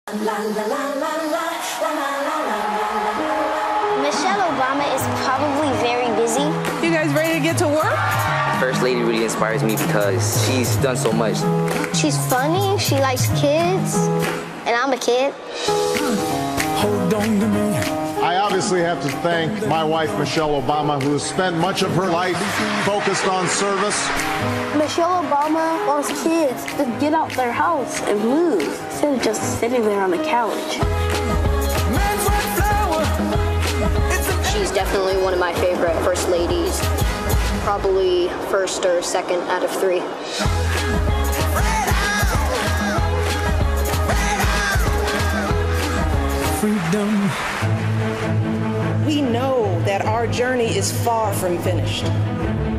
Michelle Obama is probably very busy. You guys ready to get to work? First Lady really inspires me because she's done so much. She's funny, she likes kids, and I'm a kid. Hold on to me. I obviously have to thank my wife, Michelle Obama, who has spent much of her life focused on service. Michelle Obama wants kids to get out their house and move instead of just sitting there on the couch. She's definitely one of my favorite first ladies. Probably first or second out of three. Freedom. We know that our journey is far from finished.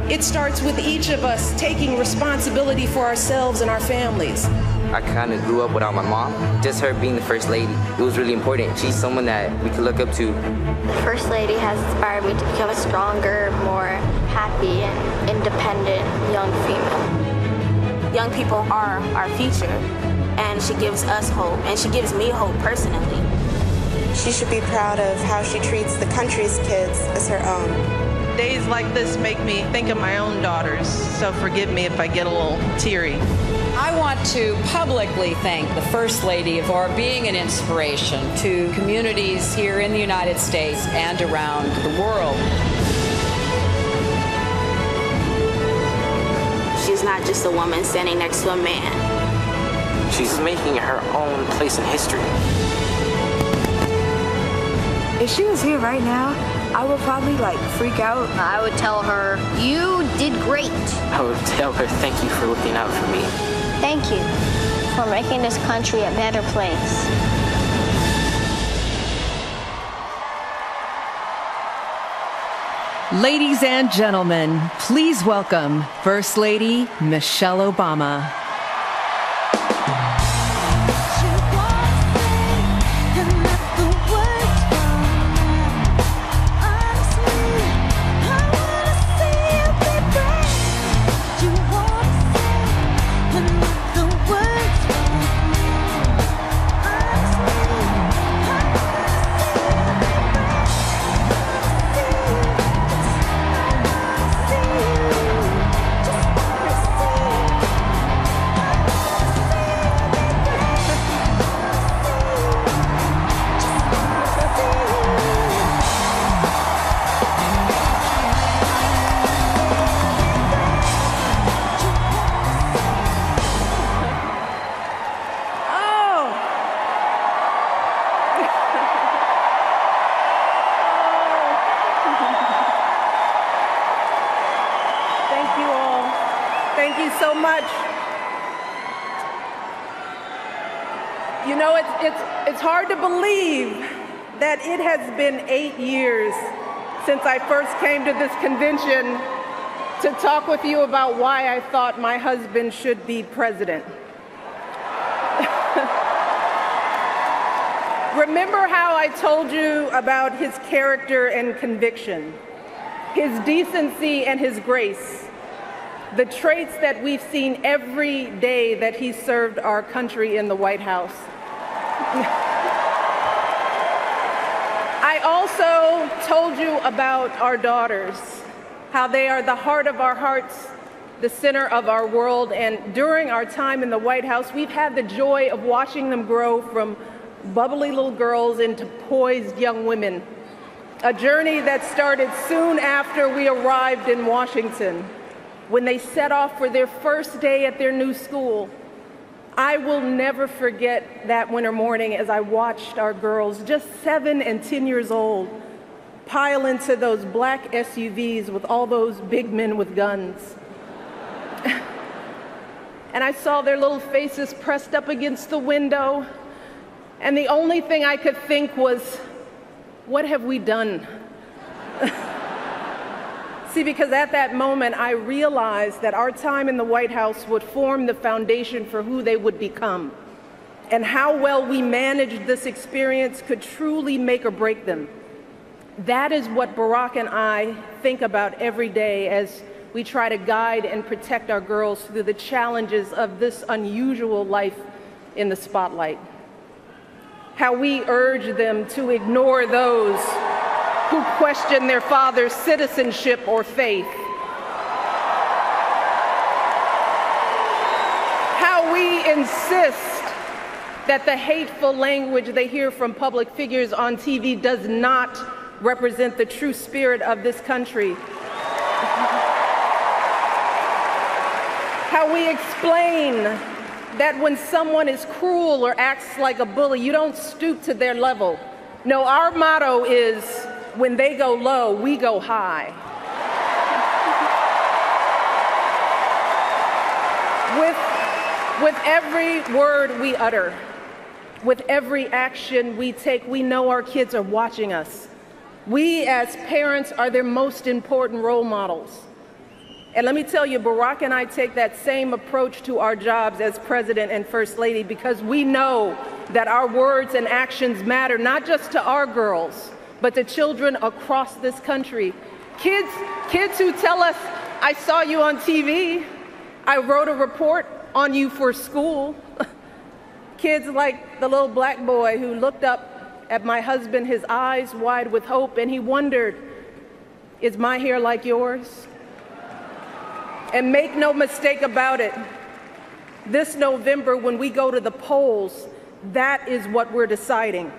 It starts with each of us taking responsibility for ourselves and our families. I kind of grew up without my mom. Just her being the First Lady, it was really important. She's someone that we could look up to. The First Lady has inspired me to become a stronger, more happy and independent young female. Young people are our future, and she gives us hope, and she gives me hope personally. She should be proud of how she treats the country's kids as her own. Days like this make me think of my own daughters, so forgive me if I get a little teary. I want to publicly thank the First Lady for being an inspiration to communities here in the United States and around the world. She's not just a woman standing next to a man. She's making her own place in history. If she was here right now, I would probably freak out. I would tell her, you did great. I would tell her thank you for looking out for me. Thank you for making this country a better place. Ladies and gentlemen, please welcome First Lady Michelle Obama. Thank you so much. You know, it's hard to believe that it has been 8 years since I first came to this convention to talk with you about why I thought my husband should be president. Remember how I told you about his character and conviction, his decency and his grace, the traits that we've seen every day that he served our country in the White House. I also told you about our daughters, how they are the heart of our hearts, the center of our world, and during our time in the White House, we've had the joy of watching them grow from bubbly little girls into poised young women, a journey that started soon after we arrived in Washington, when they set off for their first day at their new school. I will never forget that winter morning as I watched our girls, just 7 and 10 years old, pile into those black SUVs with all those big men with guns. And I saw their little faces pressed up against the window, and the only thing I could think was, what have we done? See, because at that moment, I realized that our time in the White House would form the foundation for who they would become, and how well we managed this experience could truly make or break them. That is what Barack and I think about every day as we try to guide and protect our girls through the challenges of this unusual life in the spotlight. how we urge them to ignore those who question their father's citizenship or faith. How we insist that the hateful language they hear from public figures on TV does not represent the true spirit of this country. How we explain that when someone is cruel or acts like a bully, you don't stoop to their level. No, our motto is, when they go low, we go high. With every word we utter, with every action we take, we know our kids are watching us. We as parents are their most important role models. And let me tell you, Barack and I take that same approach to our jobs as President and First Lady because we know that our words and actions matter not just to our girls, but to children across this country. Kids who tell us, I saw you on TV, I wrote a report on you for school. Kids like the little black boy who looked up at my husband, his eyes wide with hope, and he wondered, is my hair like yours? And make no mistake about it, this November when we go to the polls, that is what we're deciding.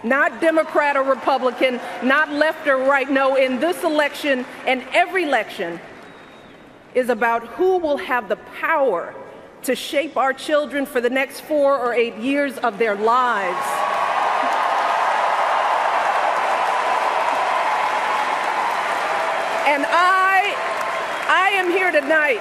Not Democrat or Republican, not left or right. No, in this election and every election is about who will have the power to shape our children for the next 4 or 8 years of their lives. And I am here tonight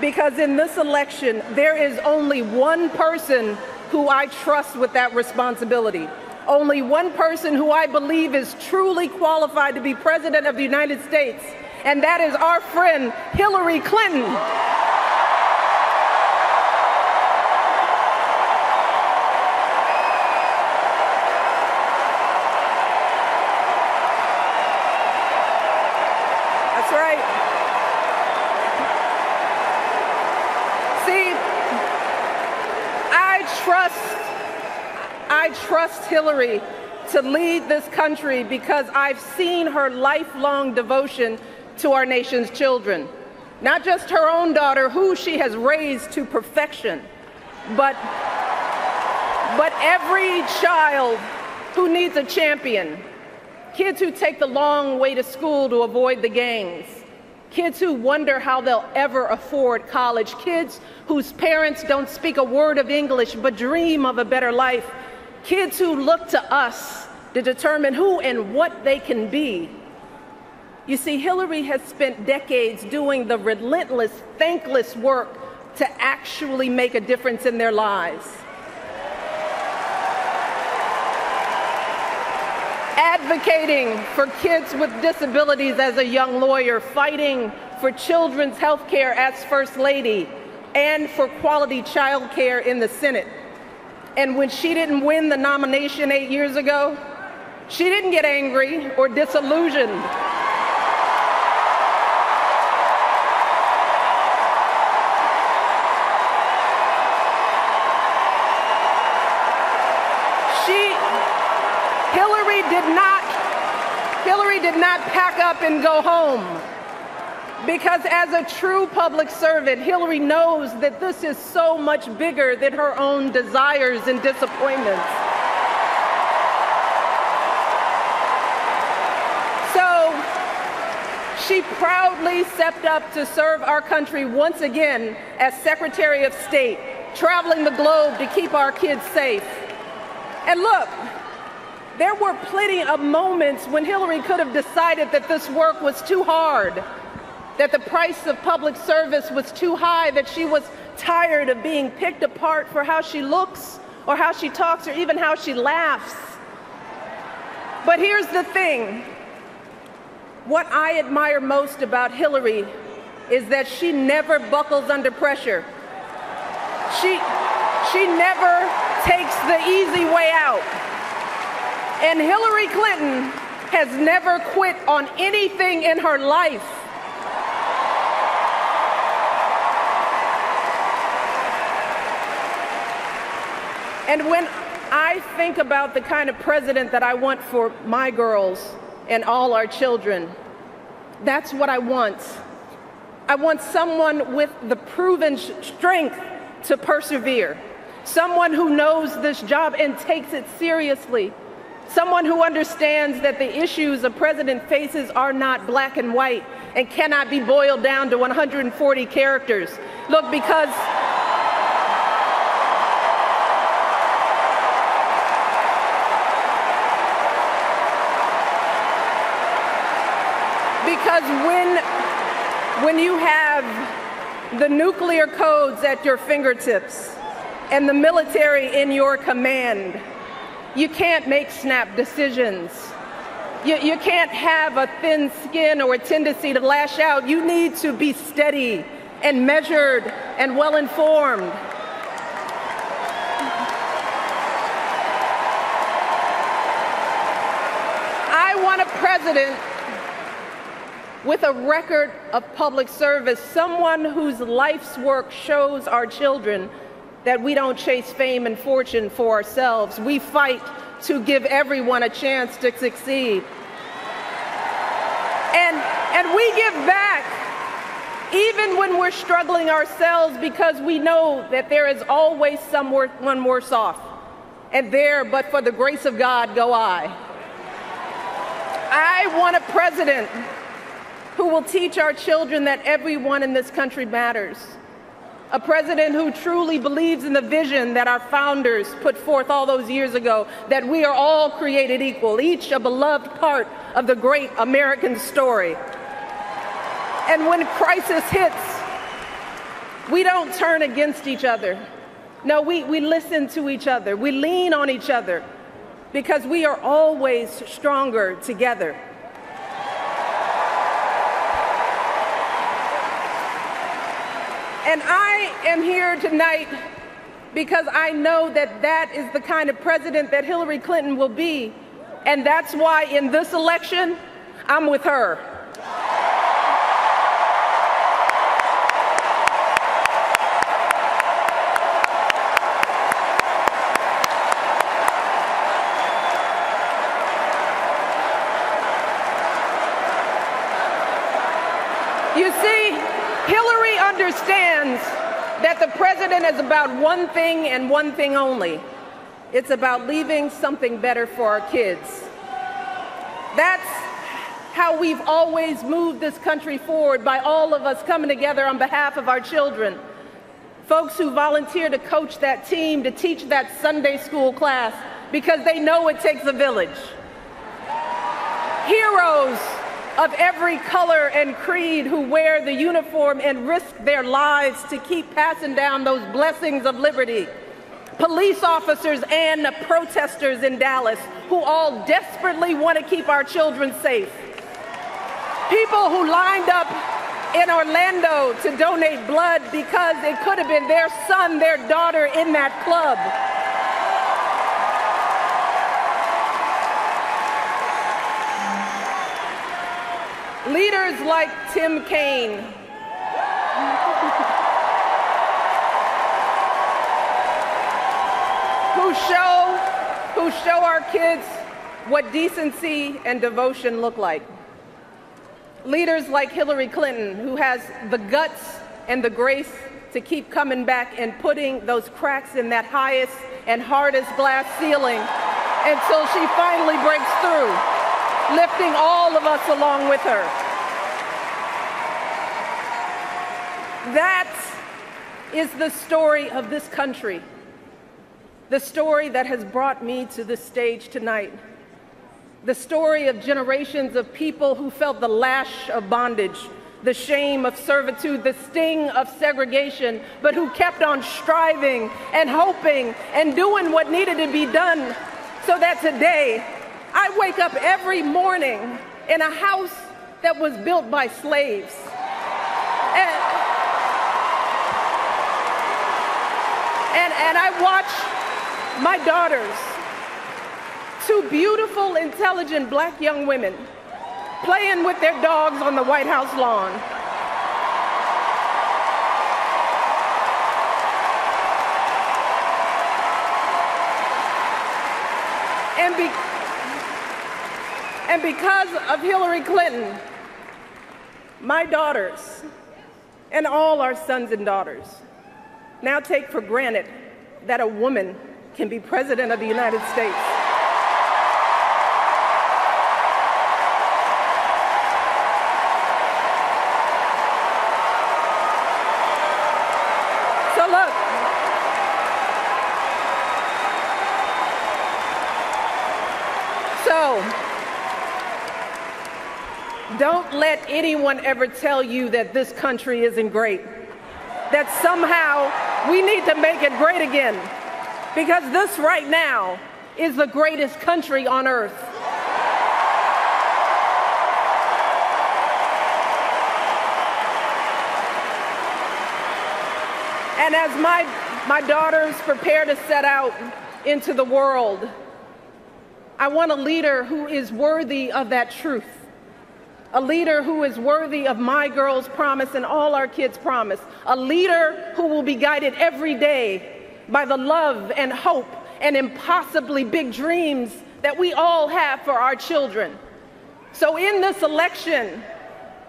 because in this election, there is only one person who I trust with that responsibility. Only one person who I believe is truly qualified to be President of the United States, and that is our friend Hillary Clinton. That's right. See, I trust Hillary to lead this country because I've seen her lifelong devotion to our nation's children. Not just her own daughter, who she has raised to perfection, but every child who needs a champion. Kids who take the long way to school to avoid the gangs. Kids who wonder how they'll ever afford college. Kids whose parents don't speak a word of English but dream of a better life. Kids who look to us to determine who and what they can be. You see, Hillary has spent decades doing the relentless, thankless work to actually make a difference in their lives. Advocating for kids with disabilities as a young lawyer, fighting for children's health care as First Lady, and for quality child care in the Senate. And when she didn't win the nomination 8 years ago, she didn't get angry or disillusioned. Hillary did not pack up and go home, because as a true public servant, Hillary knows that this is so much bigger than her own desires and disappointments. So she proudly stepped up to serve our country once again as Secretary of State, traveling the globe to keep our kids safe. And look, there were plenty of moments when Hillary could have decided that this work was too hard, that the price of public service was too high, that she was tired of being picked apart for how she looks or how she talks or even how she laughs. But here's the thing. What I admire most about Hillary is that she never buckles under pressure. She never takes the easy way out. And Hillary Clinton has never quit on anything in her life. And I think about the kind of president that I want for my girls and all our children. That's what I want. I want someone with the proven strength to persevere, someone who knows this job and takes it seriously, someone who understands that the issues a president faces are not black and white and cannot be boiled down to 140 characters. Look, because when you have the nuclear codes at your fingertips and the military in your command, you can't make snap decisions. You can't have a thin skin or a tendency to lash out. You need to be steady and measured and well-informed. I want a president with a record of public service, someone whose life's work shows our children that we don't chase fame and fortune for ourselves. We fight to give everyone a chance to succeed. And we give back even when we're struggling ourselves, because we know that there is always someone worse off. And there, but for the grace of God, go I. I want a president who will teach our children that everyone in this country matters. A president who truly believes in the vision that our founders put forth all those years ago, that we are all created equal, each a beloved part of the great American story. And when crisis hits, we don't turn against each other. No, we listen to each other. We lean on each other, because we are always stronger together. And I am here tonight because I know that that is the kind of president that Hillary Clinton will be. And that's why in this election, I'm with her. You see, Hillary understands that the president is about one thing and one thing only. It's about leaving something better for our kids. That's how we've always moved this country forward, by all of us coming together on behalf of our children. Folks who volunteer to coach that team, to teach that Sunday school class, because they know it takes a village. Heroes of every color and creed who wear the uniform and risk their lives to keep passing down those blessings of liberty. Police officers and protesters in Dallas who all desperately want to keep our children safe. People who lined up in Orlando to donate blood because it could have been their son, their daughter in that club. Leaders like Tim Kaine, who show our kids what decency and devotion look like. Leaders like Hillary Clinton, who has the guts and the grace to keep coming back and putting those cracks in that highest and hardest glass ceiling until she finally breaks through, lifting all of us along with her. That is the story of this country, the story that has brought me to this stage tonight, the story of generations of people who felt the lash of bondage, the shame of servitude, the sting of segregation, but who kept on striving and hoping and doing what needed to be done, so that today I wake up every morning in a house that was built by slaves. And I watch my daughters, two beautiful, intelligent black young women, playing with their dogs on the White House lawn. And because of Hillary Clinton, my daughters and all our sons and daughters now take for granted that a woman can be president of the United States. So look, don't let anyone ever tell you that this country isn't great, that somehow we need to make it great again, because this right now is the greatest country on earth. And as my daughters prepare to set out into the world, I want a leader who is worthy of that truth. A leader who is worthy of my girls' promise and all our kids' promise. A leader who will be guided every day by the love and hope and impossibly big dreams that we all have for our children. So in this election,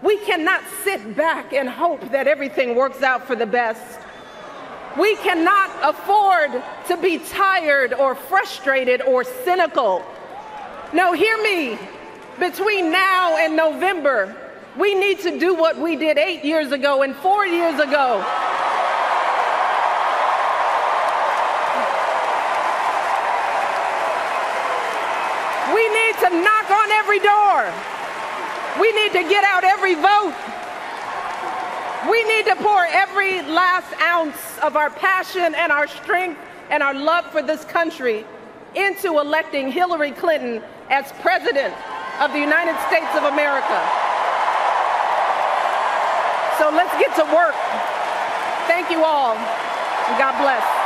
we cannot sit back and hope that everything works out for the best. We cannot afford to be tired or frustrated or cynical. No, hear me. Between now and November, we need to do what we did 8 years ago and 4 years ago. We need to knock on every door. We need to get out every vote. We need to pour every last ounce of our passion and our strength and our love for this country into electing Hillary Clinton as president of the United States of America. So let's get to work. Thank you all, and God bless.